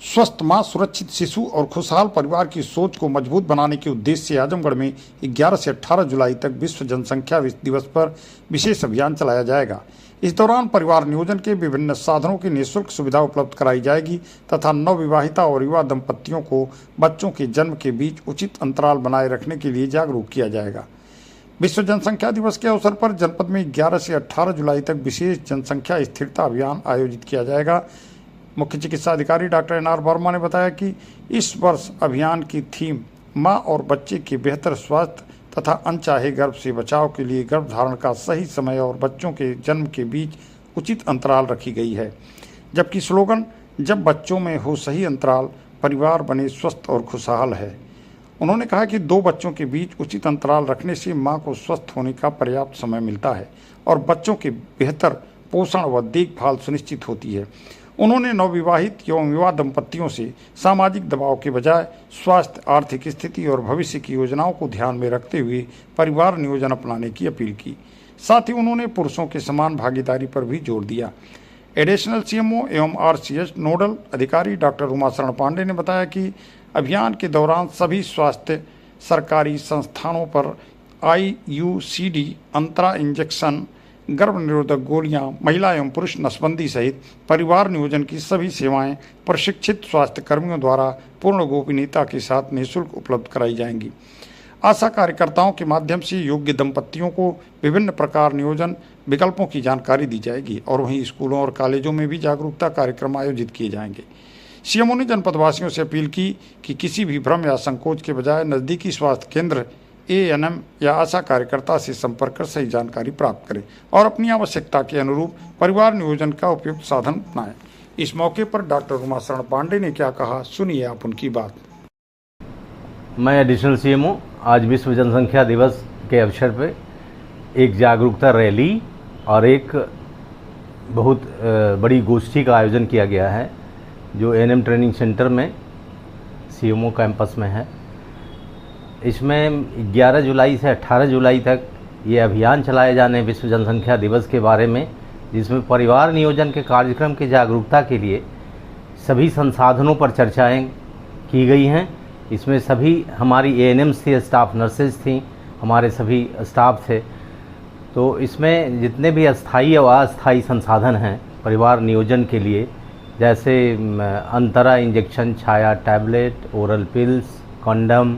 स्वस्थ मां, सुरक्षित शिशु और खुशहाल परिवार की सोच को मजबूत बनाने के उद्देश्य से आजमगढ़ में 11 से 18 जुलाई तक विश्व जनसंख्या दिवस पर विशेष अभियान चलाया जाएगा। इस दौरान परिवार नियोजन के विभिन्न साधनों की निःशुल्क सुविधा उपलब्ध कराई जाएगी तथा नवविवाहिता और युवा दंपतियों को बच्चों के जन्म के बीच उचित अंतराल बनाए रखने के लिए जागरूक किया जाएगा। विश्व जनसंख्या दिवस के अवसर पर जनपद में 11 से 18 जुलाई तक विशेष जनसंख्या स्थिरता अभियान आयोजित किया जाएगा। मुख्य चिकित्सा अधिकारी डॉक्टर NR वर्मा ने बताया कि इस वर्ष अभियान की थीम मां और बच्चे के बेहतर स्वास्थ्य तथा अनचाहे गर्भ से बचाव के लिए गर्भधारण का सही समय और बच्चों के जन्म के बीच उचित अंतराल रखी गई है, जबकि स्लोगन जब बच्चों में हो सही अंतराल परिवार बने स्वस्थ और खुशहाल है। उन्होंने कहा कि 2 बच्चों के बीच उचित अंतराल रखने से मां को स्वस्थ होने का पर्याप्त समय मिलता है और बच्चों के बेहतर पोषण व देखभाल सुनिश्चित होती है। उन्होंने नवविवाहित एवं युवा दंपतियों से सामाजिक दबाव के बजाय स्वास्थ्य, आर्थिक स्थिति और भविष्य की योजनाओं को ध्यान में रखते हुए परिवार नियोजन अपनाने की अपील की। साथ ही उन्होंने पुरुषों के समान भागीदारी पर भी जोर दिया। एडिशनल CMO एवं RCH नोडल अधिकारी डॉक्टर उमाशरण पांडे ने बताया कि अभियान के दौरान सभी स्वास्थ्य सरकारी संस्थानों पर IUCD, अंतरा इंजेक्शन, गर्भ निरोधक गोलियां, महिला एवं पुरुष नसबंदी सहित परिवार नियोजन की सभी सेवाएं प्रशिक्षित स्वास्थ्य कर्मियों द्वारा पूर्ण गोपनीयता के साथ निःशुल्क उपलब्ध कराई जाएंगी। आशा कार्यकर्ताओं के माध्यम से योग्य दंपतियों को विभिन्न प्रकार नियोजन विकल्पों की जानकारी दी जाएगी और वहीं स्कूलों और कॉलेजों में भी जागरूकता कार्यक्रम आयोजित किए जाएंगे। CMO ने जनपदवासियों से अपील की कि किसी भी भ्रम या संकोच के बजाय नज़दीकी स्वास्थ्य केंद्र, ANM या आशा कार्यकर्ता से संपर्क कर सही जानकारी प्राप्त करें और अपनी आवश्यकता के अनुरूप परिवार नियोजन का उपयुक्त साधन अपनाएं। इस मौके पर डॉक्टर उमाशरण पांडे ने क्या कहा, सुनिए आप उनकी बात। मैं एडिशनल CMO आज विश्व जनसंख्या दिवस के अवसर पर एक जागरूकता रैली और एक बहुत बड़ी गोष्ठी का आयोजन किया गया है जो ANM ट्रेनिंग सेंटर में CMO कैंपस में है। इसमें 11 जुलाई से 18 जुलाई तक ये अभियान चलाए जाने विश्व जनसंख्या दिवस के बारे में, जिसमें परिवार नियोजन के कार्यक्रम की जागरूकता के लिए सभी संसाधनों पर चर्चाएं की गई हैं। इसमें सभी हमारी ANMs थी, स्टाफ नर्सेज थी, हमारे सभी स्टाफ थे। तो इसमें जितने भी अस्थाई और अस्थाई संसाधन हैं परिवार नियोजन के लिए, जैसे अंतरा इंजेक्शन, छाया टैबलेट, ओरल पिल्स, कॉन्डम,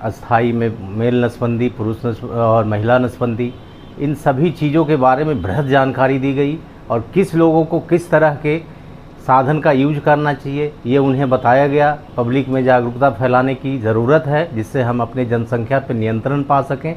अस्थाई में मेल नसबंदी, पुरुष और महिला नसबंदी, इन सभी चीज़ों के बारे में बृहद जानकारी दी गई और किस लोगों को किस तरह के साधन का यूज करना चाहिए ये उन्हें बताया गया। पब्लिक में जागरूकता फैलाने की ज़रूरत है जिससे हम अपने जनसंख्या पर नियंत्रण पा सकें।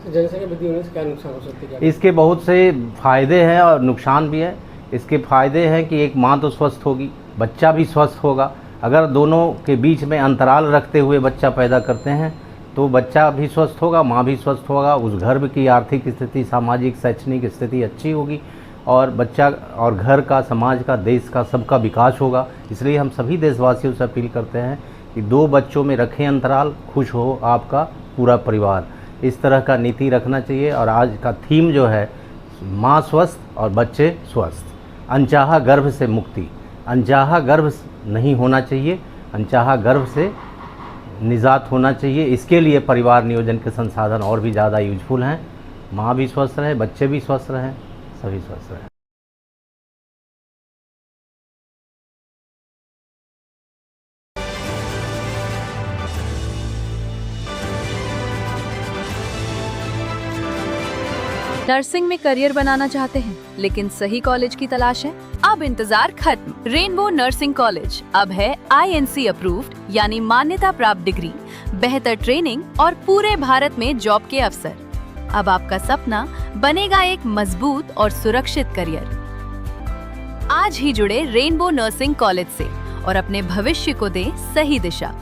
जनसंख्या वृद्धि होने से क्या नुकसान हो सकते हैं? इसके बहुत से फ़ायदे हैं और नुकसान भी है। इसके फ़ायदे हैं कि एक माँ तो स्वस्थ होगी, बच्चा भी स्वस्थ होगा। अगर दोनों के बीच में अंतराल रखते हुए बच्चा पैदा करते हैं तो बच्चा भी स्वस्थ होगा, माँ भी स्वस्थ होगा, उस घर की आर्थिक स्थिति, सामाजिक शैक्षणिक स्थिति अच्छी होगी और बच्चा और घर का, समाज का, देश का, सबका विकास होगा। इसलिए हम सभी देशवासियों से अपील करते हैं कि 2 बच्चों में रखें अंतराल, खुश हो आपका पूरा परिवार। इस तरह का नीति रखना चाहिए। और आज का थीम जो है माँ स्वस्थ और बच्चे स्वस्थ, अनचाहा गर्भ से मुक्ति। अनचाहा गर्भ नहीं होना चाहिए, अनचाहा गर्भ से निजात होना चाहिए। इसके लिए परिवार नियोजन के संसाधन और भी ज़्यादा यूजफुल हैं। माँ भी स्वस्थ रहे, बच्चे भी स्वस्थ रहें, सभी स्वस्थ रहें। नर्सिंग में करियर बनाना चाहते हैं लेकिन सही कॉलेज की तलाश है? अब इंतजार खत्म। रेनबो नर्सिंग कॉलेज अब है INC अप्रूव्ड यानी मान्यता प्राप्त डिग्री, बेहतर ट्रेनिंग और पूरे भारत में जॉब के अवसर। अब आपका सपना बनेगा एक मजबूत और सुरक्षित करियर। आज ही जुड़े रेनबो नर्सिंग कॉलेज से और अपने भविष्य को दे सही दिशा।